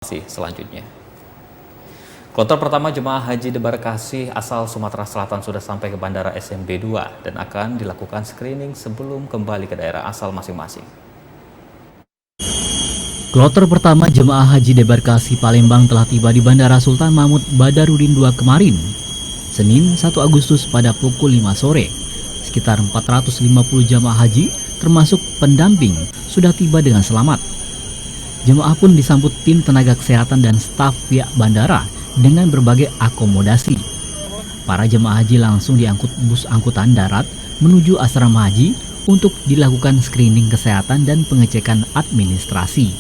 Selanjutnya, kloter pertama jemaah haji debarkasi asal Sumatera Selatan sudah sampai ke Bandara SMB 2 dan akan dilakukan screening sebelum kembali ke daerah asal masing-masing. Kloter pertama jemaah haji debarkasi Palembang telah tiba di Bandara Sultan Mahmud Badarudin II kemarin, Senin 1 Agustus pada pukul 5 sore. Sekitar 450 jemaah haji termasuk pendamping sudah tiba dengan selamat. Jemaah pun disambut tim tenaga kesehatan dan staf pihak bandara dengan berbagai akomodasi. Para jemaah haji langsung diangkut bus angkutan darat menuju asrama haji untuk dilakukan screening kesehatan dan pengecekan administrasi.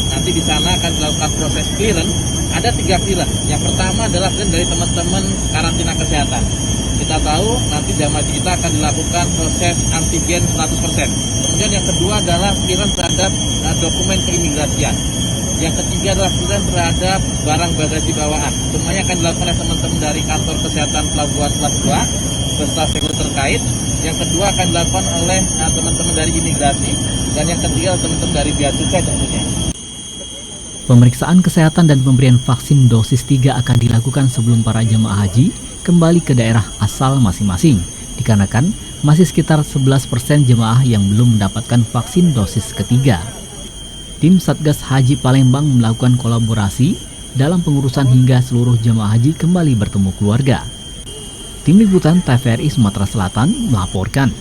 Nanti di sana akan dilakukan proses clearance. Ada 3 clearance. Yang pertama adalah clearance dari teman-teman karantina kesehatan. Kita tahu nanti jamaah haji kita akan dilakukan proses antigen 100%. Kemudian yang kedua adalah clearance terhadap dokumen keimigrasian. Yang ketiga adalah clearance terhadap barang bagasi bawaan. Semuanya akan dilakukan oleh teman-teman dari kantor kesehatan Pelabuhan Kelas 2 beserta sektor terkait. Yang kedua akan dilakukan oleh teman-teman dari imigrasi. Dan yang ketiga teman-teman dari bea cukai tentunya. Pemeriksaan kesehatan dan pemberian vaksin dosis 3 akan dilakukan sebelum para jemaah haji kembali ke daerah asal masing-masing, dikarenakan masih sekitar 11% jemaah yang belum mendapatkan vaksin dosis ketiga. Tim Satgas Haji Palembang melakukan kolaborasi dalam pengurusan hingga seluruh jemaah haji kembali bertemu keluarga. Tim Liputan TVRI Sumatera Selatan melaporkan.